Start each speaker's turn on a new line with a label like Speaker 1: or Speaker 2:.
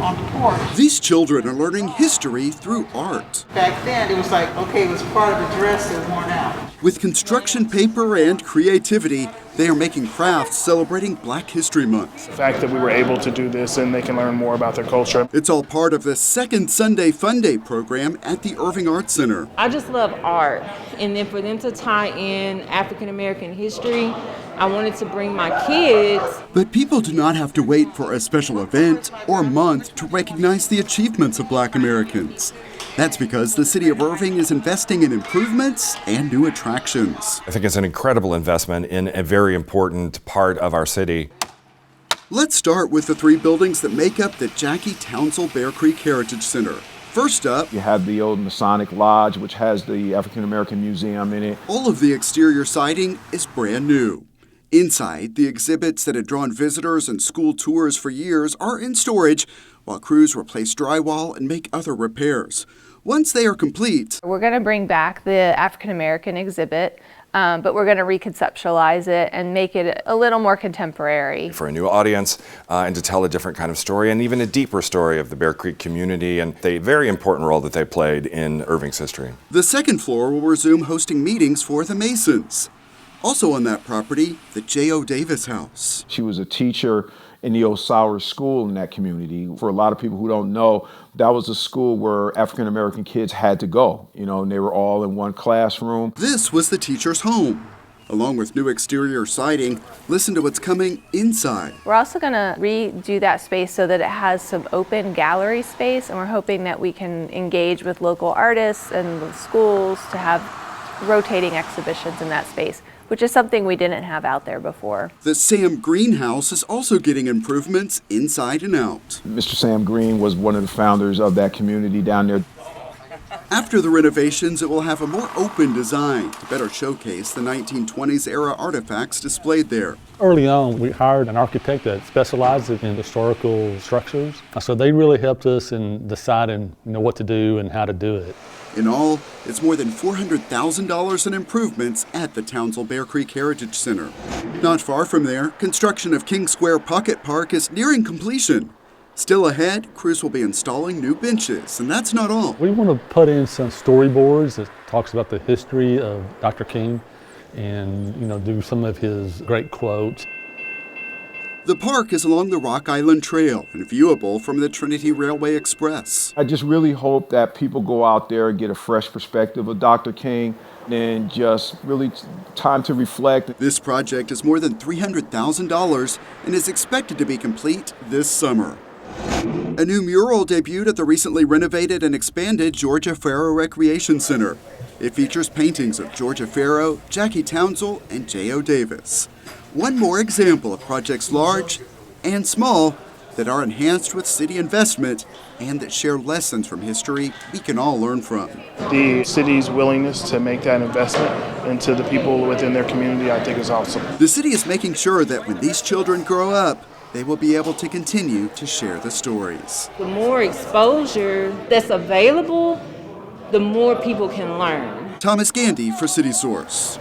Speaker 1: on the porch.
Speaker 2: These children are learning history through art.
Speaker 1: Back then, it was like, okay, it was part of the dress that was worn out.
Speaker 2: With construction paper and creativity, they are making crafts celebrating Black History Month.
Speaker 3: The fact that we were able to do this and they can learn more about their culture.
Speaker 2: It's all part of the Second Sunday Fun Day program at the Irving Arts Center.
Speaker 4: I just love art, and then for them to tie in African American history, I wanted to bring my kids.
Speaker 2: But people do not have to wait for a special event or month to recognize the achievements of Black Americans. That's because the city of Irving is investing in improvements and new attractions.
Speaker 5: I think it's an incredible investment in a very important part of our city.
Speaker 2: Let's start with the three buildings that make up the Jackie Townsell Bear Creek Heritage Center. First up,
Speaker 6: you have the old Masonic Lodge, which has the African American Museum in it.
Speaker 2: All of the exterior siding is brand new. Inside, the exhibits that had drawn visitors and school tours for years are in storage, while crews replace drywall and make other repairs. Once they are complete,
Speaker 7: we're going to bring back the African American exhibit, but we're going to reconceptualize it and make it a little more contemporary.
Speaker 5: For a new audience and to tell a different kind of story and even a deeper story of the Bear Creek community and the very important role that they played in Irving's history.
Speaker 2: The second floor will resume hosting meetings for the Masons. Also on that property, the J.O. Davis House.
Speaker 6: She was a teacher in the old Fowler school in that community. For a lot of people who don't know, that was a school where African American kids had to go, and they were all in one classroom.
Speaker 2: This was the teacher's home. Along with new exterior siding, listen to what's coming inside.
Speaker 7: We're also going to redo that space so that it has some open gallery space, and we're hoping that we can engage with local artists and the schools to have rotating exhibitions in that space, which is something we didn't have out there before.
Speaker 2: The Sam Green House is also getting improvements inside and out.
Speaker 6: Mr. Sam Green was one of the founders of that community down there.
Speaker 2: After the renovations, it will have a more open design to better showcase the 1920s era artifacts displayed there.
Speaker 8: Early on, we hired an architect that specializes in historical structures. So they really helped us in deciding what to do and how to do it.
Speaker 2: In all, it's more than $400,000 in improvements at the Townsell Bear Creek Heritage Center. Not far from there, construction of King Square Pocket Park is nearing completion. Still ahead, crews will be installing new benches, and that's not all.
Speaker 8: We want to put in some storyboards that talks about the history of Dr. King and, do some of his great quotes.
Speaker 2: The park is along the Rock Island Trail and viewable from the Trinity Railway Express.
Speaker 6: I just really hope that people go out there and get a fresh perspective of Dr. King and just really time to reflect.
Speaker 2: This project is more than $300,000 and is expected to be complete this summer. A new mural debuted at the recently renovated and expanded Georgia Farrow Recreation Center. It features paintings of Georgia Farrow, Jackie Townsell, and J.O. Davis. One more example of projects large and small that are enhanced with city investment and that share lessons from history we can all learn from.
Speaker 3: The city's willingness to make that investment into the people within their community, I think, is awesome.
Speaker 2: The city is making sure that when these children grow up, they will be able to continue to share the stories.
Speaker 4: The more exposure that's available, the more people can learn.
Speaker 2: Thomas Gandy for City Source.